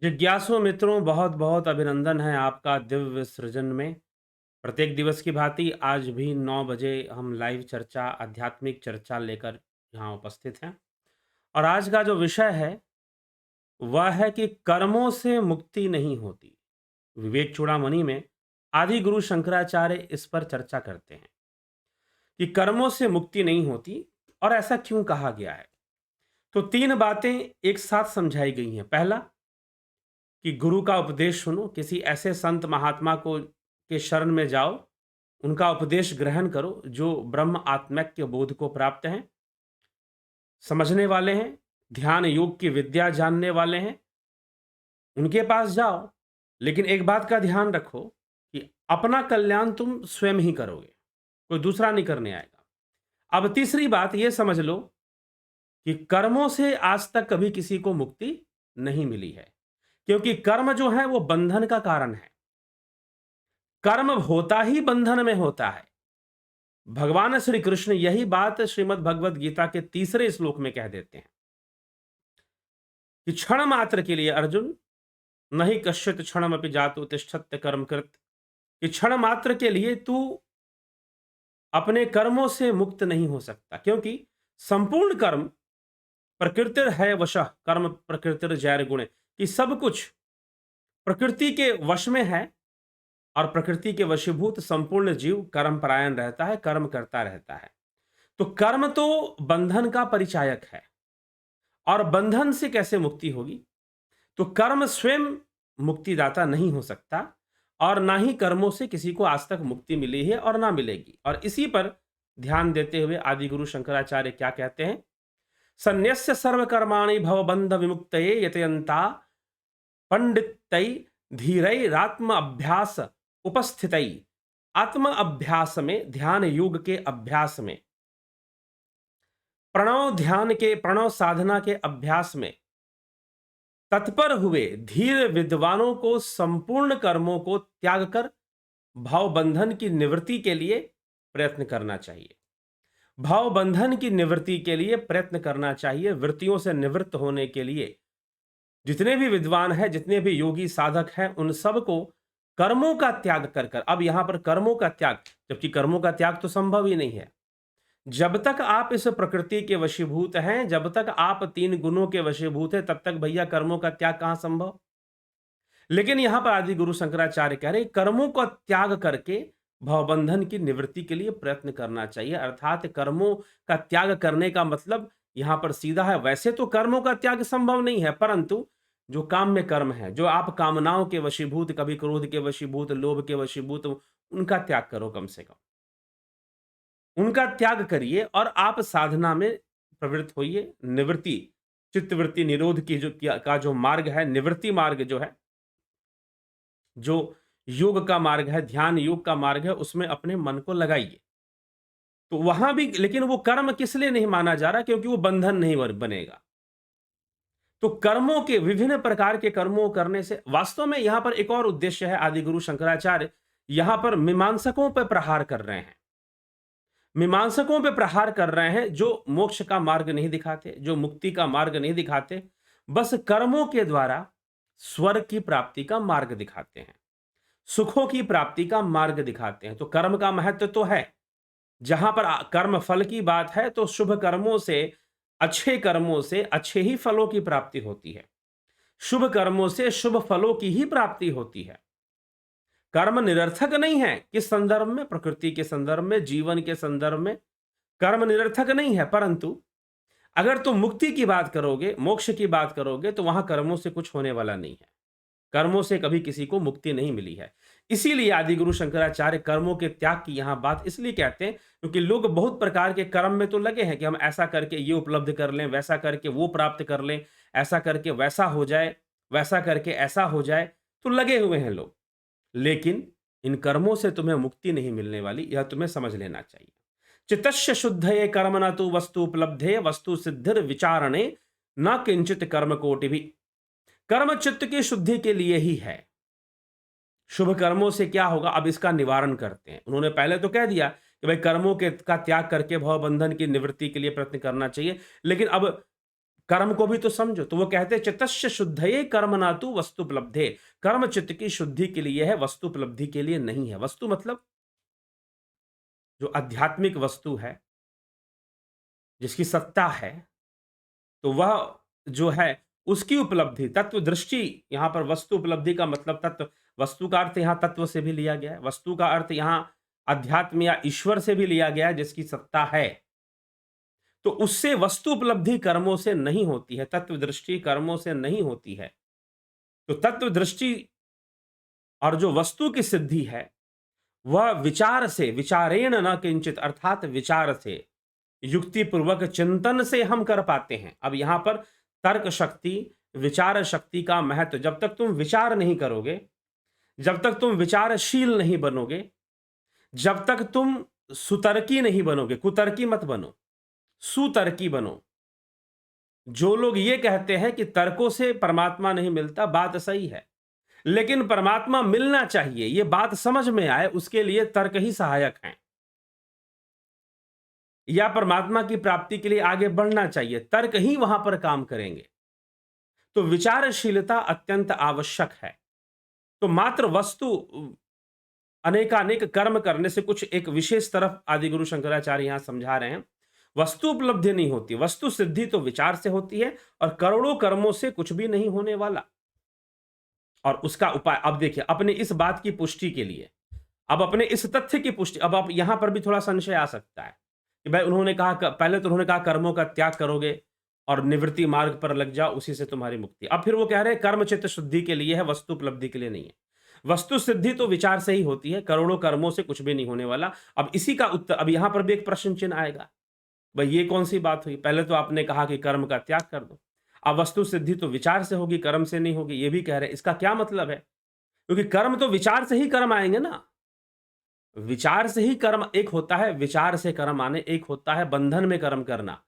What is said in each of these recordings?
जिज्ञासु मित्रों, बहुत बहुत अभिनंदन है आपका दिव्य सृजन में। प्रत्येक दिवस की भांति आज भी 9 बजे हम लाइव चर्चा, आध्यात्मिक चर्चा लेकर यहाँ उपस्थित हैं। और आज का जो विषय है वह है कि कर्मों से मुक्ति नहीं होती। विवेक चूड़ामणि में आदि गुरु शंकराचार्य इस पर चर्चा करते हैं कि कर्मों से मुक्ति नहीं होती और ऐसा क्यों कहा गया है। तो 3 बातें एक साथ समझाई गई हैं। पहला, कि गुरु का उपदेश सुनो, किसी ऐसे संत महात्मा को के शरण में जाओ, उनका उपदेश ग्रहण करो जो ब्रह्म आत्मैक्य बोध को प्राप्त हैं, समझने वाले हैं, ध्यान योग की विद्या जानने वाले हैं, उनके पास जाओ। लेकिन एक बात का ध्यान रखो कि अपना कल्याण तुम स्वयं ही करोगे, कोई दूसरा नहीं करने आएगा। अब तीसरी बात यह समझ लो कि कर्मों से आज तक कभी किसी को मुक्ति नहीं मिली है, क्योंकि कर्म जो है वो बंधन का कारण है। कर्म होता ही बंधन में होता है। भगवान श्री कृष्ण यही बात श्रीमद् भगवद गीता के तीसरे श्लोक में कह देते हैं कि क्षण मात्र के लिए अर्जुन, नहीं कश्चित क्षणमपि जातु तिष्ठत्य कर्म कृत, कि क्षण मात्र के लिए तू अपने कर्मों से मुक्त नहीं हो सकता, क्योंकि संपूर्ण कर्म प्रकृतिर है वशः कर्म प्रकृतिर जैर गुणे, कि सब कुछ प्रकृति के वश में है और प्रकृति के वशीभूत संपूर्ण जीव कर्म परायण रहता है, कर्म करता रहता है। तो कर्म तो बंधन का परिचायक है और बंधन से कैसे मुक्ति होगी। तो कर्म स्वयं मुक्तिदाता नहीं हो सकता और ना ही कर्मों से किसी को आज तक मुक्ति मिली है और ना मिलेगी। और इसी पर ध्यान देते हुए आदि गुरु शंकराचार्य क्या कहते हैं, संन्यस्य सर्वकर्माणि भवबंध विमुक्तये यतयंता पंडितै धीरैरात्म अभ्यास उपस्थितै। आत्म अभ्यास में, ध्यान योग के अभ्यास में, प्रणव साधना के अभ्यास में तत्पर हुए धीर विद्वानों को संपूर्ण कर्मों को त्याग कर भाव बंधन की निवृत्ति के लिए प्रयत्न करना चाहिए। भाव बंधन की निवृत्ति के लिए प्रयत्न करना चाहिए। वृत्तियों से निवृत्त होने के लिए जितने भी विद्वान हैं, जितने भी योगी साधक हैं, उन सबको कर्मों का त्याग कर कर, अब यहां पर कर्मों का त्याग, जबकि कर्मों का त्याग तो संभव ही नहीं है। जब तक आप इस प्रकृति के वशीभूत हैं, जब तक आप 3 गुणों के वशीभूत हैं, तब तक भैया कर्मों का त्याग कहां संभव। लेकिन यहां पर आदि गुरु शंकराचार्य कह रहे कर्मों का त्याग करके भवबंधन की निवृत्ति के लिए प्रयत्न करना चाहिए। अर्थात कर्मों का त्याग करने का मतलब यहां पर सीधा है। वैसे तो कर्मों का त्याग संभव नहीं है, परंतु जो काम में कर्म है, जो आप कामनाओं के वशीभूत, कभी क्रोध के वशीभूत, लोभ के वशीभूत, उनका त्याग करो। कम से कम उनका त्याग करिए और आप साधना में प्रवृत्त होइए। निवृत्ति, चित्तवृत्ति निरोध की का जो मार्ग है, निवृत्ति मार्ग जो है, जो योग का मार्ग है, ध्यान योग का मार्ग है, उसमें अपने मन को लगाइए। तो वहां भी लेकिन वो कर्म किस लिए नहीं माना जा रहा, क्योंकि वो बंधन नहीं बनेगा। तो कर्मों के, विभिन्न प्रकार के कर्मों करने से वास्तव में यहां पर एक और उद्देश्य है। आदि गुरु शंकराचार्य यहां पर मीमांसकों पर प्रहार कर रहे हैं। मीमांसकों पे प्रहार कर रहे हैं जो मोक्ष का मार्ग नहीं दिखाते, जो मुक्ति का मार्ग नहीं दिखाते, बस कर्मों के द्वारा स्वर्ग की प्राप्ति का मार्ग दिखाते हैं, सुखों की प्राप्ति का मार्ग दिखाते हैं। तो कर्म का महत्व तो है। जहां पर कर्म फल की बात है तो शुभ कर्मों से, अच्छे कर्मों से अच्छे ही फलों की प्राप्ति होती है। शुभ कर्मों से शुभ फलों की ही प्राप्ति होती है। कर्म निरर्थक नहीं है। किस संदर्भ में? प्रकृति के संदर्भ में, जीवन के संदर्भ में कर्म निरर्थक नहीं है। परंतु अगर तुम मुक्ति की बात करोगे, मोक्ष की बात करोगे, तो वहां कर्मों से कुछ होने वाला नहीं है। कर्मों से कभी किसी को मुक्ति नहीं मिली है। इसीलिए आदि गुरु शंकराचार्य कर्मों के त्याग की यहां बात इसलिए कहते हैं, क्योंकि लोग बहुत प्रकार के कर्म में तो लगे हैं कि हम ऐसा करके ये उपलब्ध कर लें, वैसा करके वो प्राप्त कर लें, ऐसा करके वैसा हो जाए, वैसा करके ऐसा हो जाए, तो लगे हुए हैं लोग। लेकिन इन कर्मों से तुम्हें मुक्ति नहीं मिलने वाली, यह तुम्हें समझ लेना चाहिए। चित्तस्य शुद्धये कर्म न तो वस्तु उपलब्धे वस्तु सिद्धिर विचारणे न किंचित कर्म कोटि भी। कर्म चित्त की शुद्धि के लिए ही है। शुभ कर्मों से क्या होगा, अब इसका निवारण करते हैं। उन्होंने पहले तो कह दिया कि भाई कर्मों के का त्याग करके भव बंधन की निवृत्ति के लिए प्रयत्न करना चाहिए, लेकिन अब कर्म को भी तो समझो। तो वो कहते हैं चित्तस्य शुद्धये कर्म ना तु वस्तुपलब्धे, कर्म चित्त की शुद्धि के लिए है, वस्तुपलब्धि के लिए नहीं है। वस्तु मतलब जो आध्यात्मिक वस्तु है, जिसकी सत्ता है, तो वह जो है उसकी उपलब्धि, तत्व दृष्टि। यहां पर वस्तु उपलब्धि का मतलब तत्व, वस्तु का अर्थ यहां तत्व से भी लिया गया है, वस्तु का अर्थ यहां अध्यात्म या ईश्वर से भी लिया गया है, जिसकी सत्ता है। तो उससे वस्तु उपलब्धि कर्मों से नहीं होती है, तत्व दृष्टि कर्मों से नहीं होती है। तो तत्व दृष्टि और जो वस्तु की सिद्धि है, वह विचार से, विचारेण न किंचित, अर्थात विचार से, युक्ति पूर्वक चिंतन से हम कर पाते हैं। अब यहां पर तर्क शक्ति, विचार शक्ति का महत्व, जब तक तुम विचार नहीं करोगे, जब तक तुम विचारशील नहीं बनोगे, जब तक तुम सुतर्की नहीं बनोगे, कुतर्की मत बनो, सुतर्की बनो। जो लोग ये कहते हैं कि तर्कों से परमात्मा नहीं मिलता, बात सही है, लेकिन परमात्मा मिलना चाहिए, ये बात समझ में आए, उसके लिए तर्क ही सहायक हैं। या परमात्मा की प्राप्ति के लिए आगे बढ़ना चाहिए, तर्क ही वहां पर काम करेंगे। तो विचारशीलता अत्यंत आवश्यक है। तो मात्र वस्तु, अनेकानेक कर्म करने से कुछ एक विशेष तरफ आदि गुरु शंकराचार्य यहां समझा रहे हैं, वस्तु उपलब्धि नहीं होती, वस्तु सिद्धि तो विचार से होती है, और करोड़ों कर्मों से कुछ भी नहीं होने वाला। और उसका उपाय अब देखिए, अपने इस बात की पुष्टि के लिए, अब अपने इस तथ्य की पुष्टि, अब आप यहां पर भी थोड़ा संशय आ सकता है कि भाई उन्होंने कहा, पहले तो उन्होंने कहा कर्मों का त्याग करोगे और निवृत्ति मार्ग पर लग जाओ, उसी से तुम्हारी मुक्ति। अब फिर वो कह रहे हैं कर्म चित्त शुद्धि के लिए है, वस्तु उपलब्धि के लिए नहीं है। वस्तु सिद्धि तो विचार से ही होती है, करोड़ों कर्मों से कुछ भी नहीं होने वाला। अब इसी का उत्तर, अब यहां पर भी एक प्रश्न चिन्ह आएगा, भाई ये कौन सी बात हुई? पहले तो आपने कहा कि कर्म का त्याग कर दो, अब वस्तु सिद्धि तो विचार से होगी, कर्म से नहीं होगी, ये भी कह रहे हैं। इसका क्या मतलब है? क्योंकि कर्म तो विचार से ही कर्म आएंगे ना, विचार से ही कर्म। एक होता है विचार से कर्म आने, एक होता है बंधन में कर्म करना,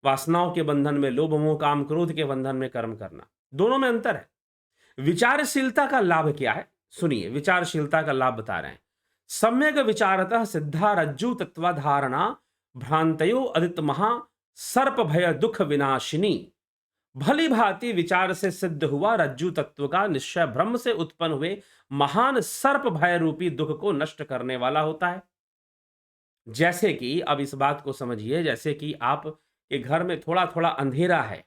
वासनाओं के बंधन में, लोभ मोह काम क्रोध के बंधन में कर्म करना, दोनों में अंतर है। विचारशीलता का लाभ क्या है? सुनिए, विचारशीलता का लाभ बता रहे हैं। सम्यक विचारतः सिद्धा रज्जु तत्वाधारणा भ्रांतयो अदित महा सर्प भय दुख विनाशिनी। भली भांति विचार से सिद्ध हुआ रज्जु तत्व का निश्चय ब्रह्म से उत्पन्न हुए महान सर्प भय रूपी दुख को नष्ट करने वाला होता है। जैसे कि, अब इस बात को समझिए, जैसे कि आप के घर में थोड़ा थोड़ा अंधेरा है,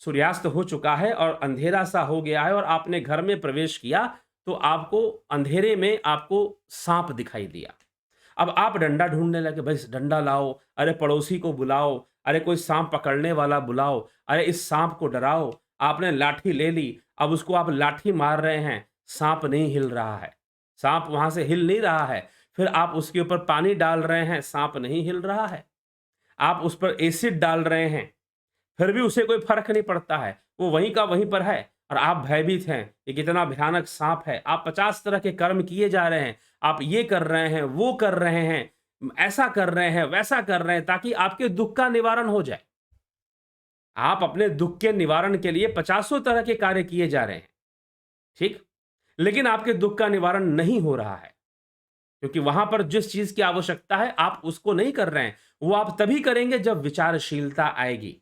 सूर्यास्त हो चुका है और अंधेरा सा हो गया है, और आपने घर में प्रवेश किया, तो आपको अंधेरे में आपको सांप दिखाई दिया। अब आप डंडा ढूंढने लगे, भाई डंडा लाओ, अरे पड़ोसी को बुलाओ, अरे कोई सांप पकड़ने वाला बुलाओ, अरे इस सांप को डराओ। आपने लाठी ले ली, अब उसको आप लाठी मार रहे हैं, सांप नहीं हिल रहा है, सांप वहां से हिल नहीं रहा है। फिर आप उसके ऊपर पानी डाल रहे हैं, सांप नहीं हिल रहा है। आप उस पर एसिड डाल रहे हैं, फिर भी उसे कोई फर्क नहीं पड़ता है, वो वहीं का वहीं पर है, और आप भयभीत हैं, ये कितना भयानक सांप है। आप 50 तरह के कर्म किए जा रहे हैं, आप ये कर रहे हैं, वो कर रहे हैं, ऐसा कर रहे हैं, वैसा कर रहे हैं, ताकि आपके दुख का निवारण हो जाए। आप अपने दुख के निवारण के लिए 50 तरह के कार्य किए जा रहे हैं, ठीक, लेकिन आपके दुख का निवारण नहीं हो रहा है, क्योंकि वहां पर जिस चीज की आवश्यकता है आप उसको नहीं कर रहे हैं। वो आप तभी करेंगे जब विचारशीलता आएगी।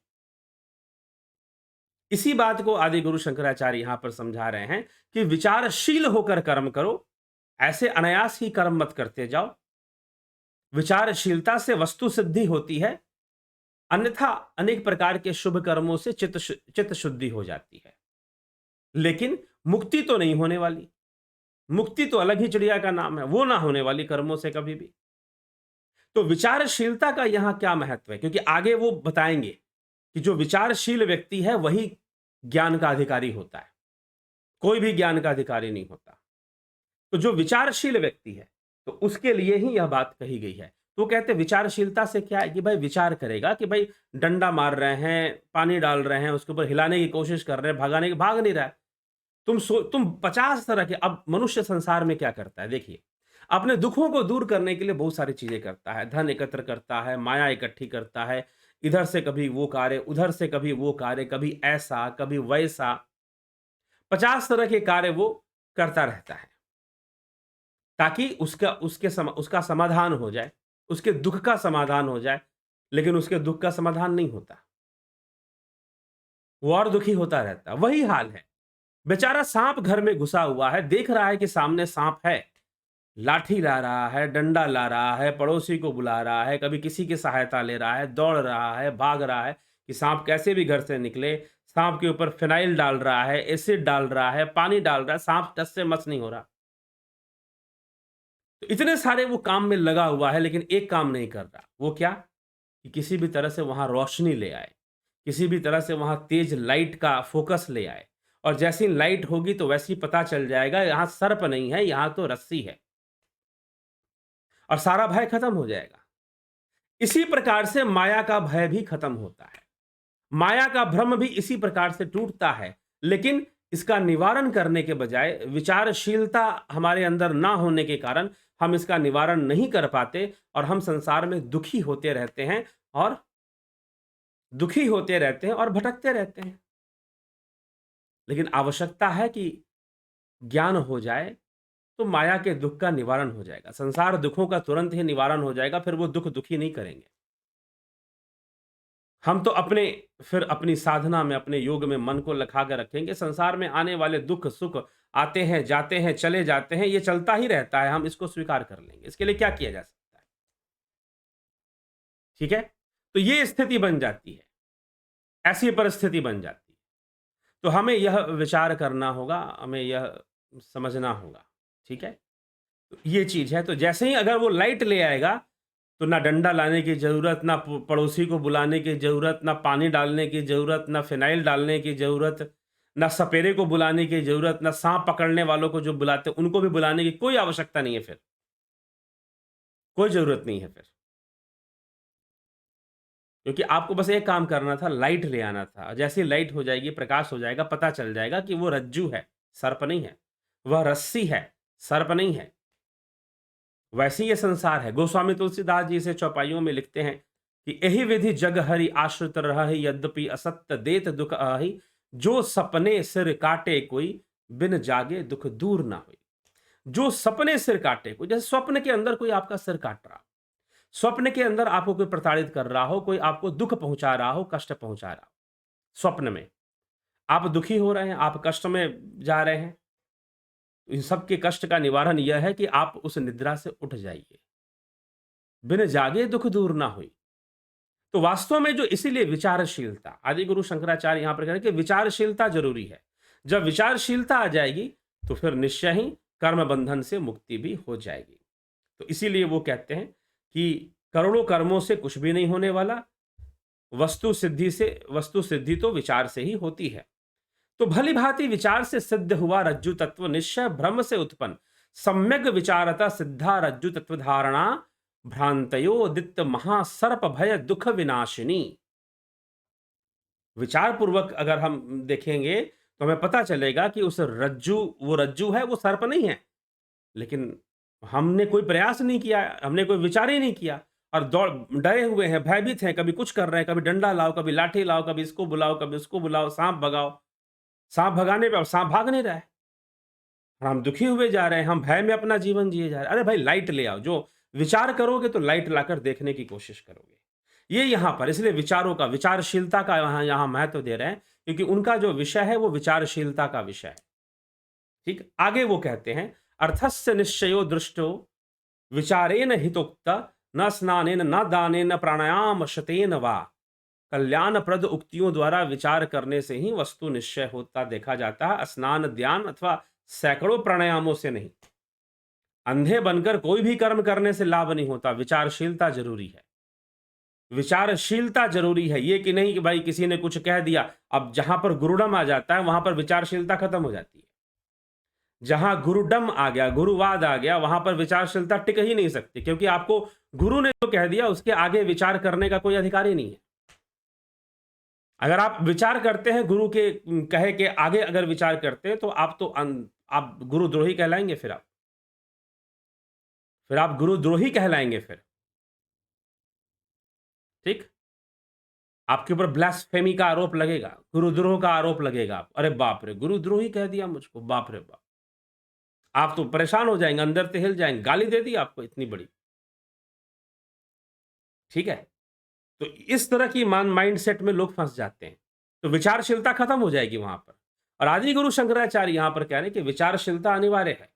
इसी बात को आदि गुरु शंकराचार्य यहां पर समझा रहे हैं कि विचारशील होकर कर्म करो, ऐसे अनायास ही कर्म मत करते जाओ। विचारशीलता से वस्तु सिद्धि होती है, अन्यथा अनेक प्रकार के शुभ कर्मों से चित्त शुद्धि हो जाती है, लेकिन मुक्ति तो नहीं होने वाली। मुक्ति तो अलग ही चिड़िया का नाम है, वो ना होने वाली कर्मों से कभी भी। तो विचारशीलता का यहां क्या महत्व है? क्योंकि आगे वो बताएंगे कि जो विचारशील व्यक्ति है वही ज्ञान का अधिकारी होता है, कोई भी ज्ञान का अधिकारी नहीं होता। तो जो विचारशील व्यक्ति है, तो उसके लिए ही यह बात कही गई है। तो कहते हैं विचारशीलता से क्या है कि भाई विचार करेगा कि भाई डंडा मार रहे हैं, पानी डाल रहे हैं, उसके ऊपर हिलाने की कोशिश कर रहे हैं, भगाने की, भाग नहीं रहा है। तुम 50 तरह के, अब मनुष्य संसार में क्या करता है देखिए, अपने दुखों को दूर करने के लिए बहुत सारी चीजें करता है, धन एकत्र करता है, माया इकट्ठी करता है, इधर से कभी वो कार्य, उधर से कभी वो कार्य, कभी ऐसा कभी वैसा, 50 तरह के कार्य वो करता रहता है, ताकि उसका समाधान हो जाए, उसके दुख का समाधान हो जाए। लेकिन उसके दुख का समाधान नहीं होता। वो और दुखी होता रहता है। वही हाल है। बेचारा सांप घर में घुसा हुआ है, देख रहा है कि सामने सांप है, लाठी ला रहा है, डंडा ला रहा है, पड़ोसी को बुला रहा है, कभी किसी की सहायता ले रहा है, दौड़ रहा है, भाग रहा है कि सांप कैसे भी घर से निकले। सांप के ऊपर फिनाइल डाल रहा है, एसिड डाल रहा है, पानी डाल रहा है, सांप टस से मस नहीं हो रहा। तो इतने सारे वो काम में लगा हुआ है, लेकिन एक काम नहीं कर रहा। वो क्या? कि किसी भी तरह से वहां रोशनी ले आए, किसी भी तरह से वहां तेज लाइट का फोकस ले आए। और जैसी लाइट होगी तो वैसे ही पता चल जाएगा यहां सर्प नहीं है, यहां तो रस्सी है, और सारा भय खत्म हो जाएगा। इसी प्रकार से माया का भय भी खत्म होता है। माया का भ्रम भी इसी प्रकार से टूटता है। लेकिन इसका निवारण करने के बजाय विचारशीलता हमारे अंदर ना होने के कारण हम इसका निवारण नहीं कर पाते, और हम संसार में दुखी होते रहते हैं, और दुखी होते रहते हैं और भटकते रहते हैं। लेकिन आवश्यकता है कि ज्ञान हो जाए तो माया के दुख का निवारण हो जाएगा। संसार दुखों का तुरंत ही निवारण हो जाएगा, फिर वो दुख दुखी नहीं करेंगे। हम तो अपने फिर अपनी साधना में, अपने योग में मन को लगा कर रखेंगे। संसार में आने वाले दुख सुख आते हैं, जाते हैं, चले जाते हैं, ये चलता ही रहता है। हम इसको स्वीकार कर लेंगे। इसके लिए क्या किया जा सकता है? ठीक है? तो ये स्थिति बन जाती है, ऐसी परिस्थिति बन जाती है। तो हमें यह विचार करना होगा, हमें यह समझना होगा। ठीक है? तो ये चीज है। तो जैसे ही अगर वो लाइट ले आएगा, तो ना डंडा लाने की ज़रूरत, ना पड़ोसी को बुलाने की ज़रूरत, ना पानी डालने की ज़रूरत, ना फ़िनाइल डालने की ज़रूरत, ना सपेरे को बुलाने की ज़रूरत, ना साँप पकड़ने वालों को जो बुलाते हैं, उनको भी बुलाने की कोई आवश्यकता नहीं है फिर। कोई ज़रूरत नहीं है फिर। क्योंकि आपको बस एक काम करना था, लाइट ले आना था। जैसे ही लाइट हो जाएगी, प्रकाश हो जाएगा, पता चल जाएगा कि वो रज्जू है, सर्प नहीं है। वह रस्सी है, सर्प नहीं है। वैसे ही ये संसार है। गोस्वामी तुलसीदास जी इसे चौपाइयों में लिखते हैं कि यही विधि जग हरि आश्रित रहि, यद्यपि असत्य देत दुख अहि, जो सपने सिर काटे कोई, बिन जागे दुख दूर ना हुई। जो सपने सिर काटे कोई, जैसे स्वप्न के अंदर कोई आपका सिर काट रहा, स्वप्न के अंदर आपको कोई प्रताड़ित कर रहा हो, कोई आपको दुख पहुंचा रहा हो, कष्ट पहुंचा रहा हो, स्वप्न में आप दुखी हो रहे हैं, आप कष्ट में जा रहे हैं। इन सब के कष्ट का निवारण यह है कि आप उस निद्रा से उठ जाइए। बिन जागे दुख दूर ना हुई। तो वास्तव में जो इसीलिए विचारशीलता, आदि गुरु शंकराचार्य यहां पर कह रहे हैं कि विचारशीलता जरूरी है। जब विचारशीलता आ जाएगी तो फिर निश्चय ही कर्म बंधन से मुक्ति भी हो जाएगी। तो इसीलिए वो कहते हैं कि करोड़ों कर्मों से कुछ भी नहीं होने वाला, वस्तु सिद्धि तो विचार से ही होती है। तो भली भांति विचार से सिद्ध हुआ रज्जु तत्व निश्चय भ्रम से उत्पन्न, सम्यक विचारता सिद्धा रज्जु तत्व धारणा, भ्रांतयोदित महासर्प भय दुख विनाशिनी। विचार पूर्वक अगर हम देखेंगे तो हमें पता चलेगा कि उस रज्जु, वो रज्जु है, वो सर्प नहीं है। लेकिन हमने कोई प्रयास नहीं किया, हमने कोई विचार ही नहीं किया, और दौड़ डरे हुए हैं, भयभीत हैं, कभी कुछ कर रहे हैं, कभी डंडा लाओ, कभी लाठी लाओ, कभी इसको बुलाओ, कभी उसको बुलाओ, सांप भगाओ। सांप भगाने पे अब सांप भाग नहीं रहा है, और हम दुखी हुए जा रहे हैं, हम भय में अपना जीवन जिए जा रहे हैं। अरे भाई लाइट ले आओ। जो विचार करोगे तो लाइट लाकर देखने की कोशिश करोगे। ये यहाँ पर इसलिए विचारों का, विचारशीलता का यहाँ यहाँ महत्व दे रहे हैं, क्योंकि उनका जो विषय है वो विचारशीलता का विषय है। ठीक, आगे वो कहते हैं अर्थस्य निश्चयो दृष्टो विचारेन हितोक्त, न स्नानेन न दानेन प्राणायाम शतेन वा। कल्याणप्रद उक्तियों द्वारा विचार करने से ही वस्तु निश्चय होता देखा जाता है, स्नान ध्यान अथवा सैकड़ों प्राणायामों से नहीं। अंधे बनकर कोई भी कर्म करने से लाभ नहीं होता, विचारशीलता जरूरी है। विचारशीलता जरूरी है। ये कि नहीं कि भाई किसी ने कुछ कह दिया, अब जहां पर गुरुडम आ जाता है वहां पर विचारशीलता खत्म हो जाती है। जहां गुरुडम आ गया, गुरुवाद आ गया, वहां पर विचारशीलता टिक ही नहीं सकती, क्योंकि आपको गुरु ने जो कह दिया उसके आगे विचार करने का कोई अधिकार ही नहीं है। अगर आप विचार करते हैं गुरु के कहे के आगे, अगर विचार करते हैं तो आप तो आप गुरुद्रोही कहलाएंगे। फिर आप गुरुद्रोही कहलाएंगे फिर। ठीक, आपके ऊपर ब्लास्फेमी का आरोप लगेगा, गुरुद्रोह का आरोप लगेगा। अरे बाप रे, गुरुद्रोही कह दिया मुझको, बाप रे बाप। आप तो परेशान हो जाएंगे, अंदर से हिल जाएंगे, गाली दे दी आपको इतनी बड़ी। ठीक है, तो इस तरह की माइंड सेट में लोग फंस जाते हैं। तो विचारशीलता खत्म हो जाएगी वहां पर। और आदि गुरु शंकराचार्य यहां पर कह रहे हैं कि विचारशीलता अनिवार्य है।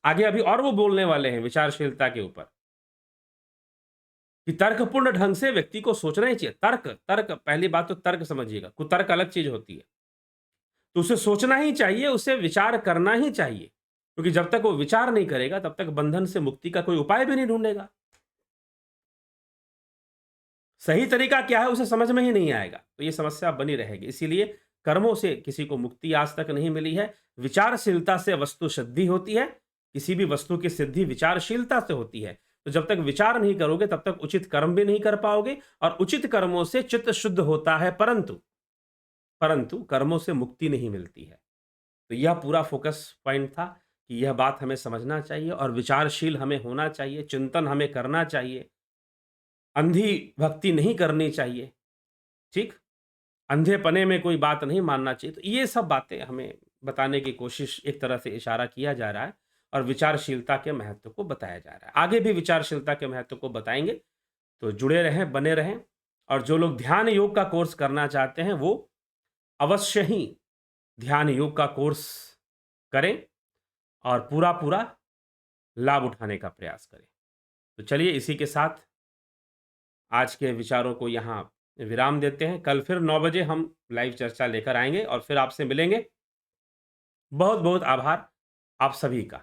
आगे अभी और वो बोलने वाले हैं विचारशीलता के ऊपर कि तर्कपूर्ण ढंग से व्यक्ति को सोचना ही चाहिए। तर्क तर्क पहली बात तो तर्क समझिएगा, कुतर्क अलग चीज होती है। तो उसे सोचना ही चाहिए, उसे विचार करना ही चाहिए, क्योंकि जब तक वो विचार नहीं करेगा तब तक बंधन से मुक्ति का कोई उपाय भी नहीं ढूंढेगा। सही तरीका क्या है उसे समझ में ही नहीं आएगा, तो ये समस्या बनी रहेगी। इसीलिए कर्मों से किसी को मुक्ति आज तक नहीं मिली है। विचारशीलता से वस्तु सिद्धि होती है। किसी भी वस्तु की सिद्धि विचारशीलता से होती है। तो जब तक विचार नहीं करोगे तब तक उचित कर्म भी नहीं कर पाओगे, और उचित कर्मों से चित्त शुद्ध होता है, परंतु परंतु कर्मों से मुक्ति नहीं मिलती है। तो यह पूरा फोकस पॉइंट था कि यह बात हमें समझना चाहिए और विचारशील हमें होना चाहिए, चिंतन हमें करना चाहिए, अंधी भक्ति नहीं करनी चाहिए। ठीक? अंधेपने में कोई बात नहीं मानना चाहिए। तो ये सब बातें हमें बताने की कोशिश, एक तरह से इशारा किया जा रहा है, और विचारशीलता के महत्व को बताया जा रहा है। आगे भी विचारशीलता के महत्व को बताएंगे, तो जुड़े रहें, बने रहें। और जो लोग ध्यान योग का कोर्स करना चाहते हैं वो अवश्य ही ध्यान योग का कोर्स करें और पूरा पूरा लाभ उठाने का प्रयास करें। तो चलिए इसी के साथ आज के विचारों को यहाँ विराम देते हैं। कल फिर 9 बजे हम लाइव चर्चा लेकर आएंगे और फिर आपसे मिलेंगे। बहुत बहुत आभार आप सभी का।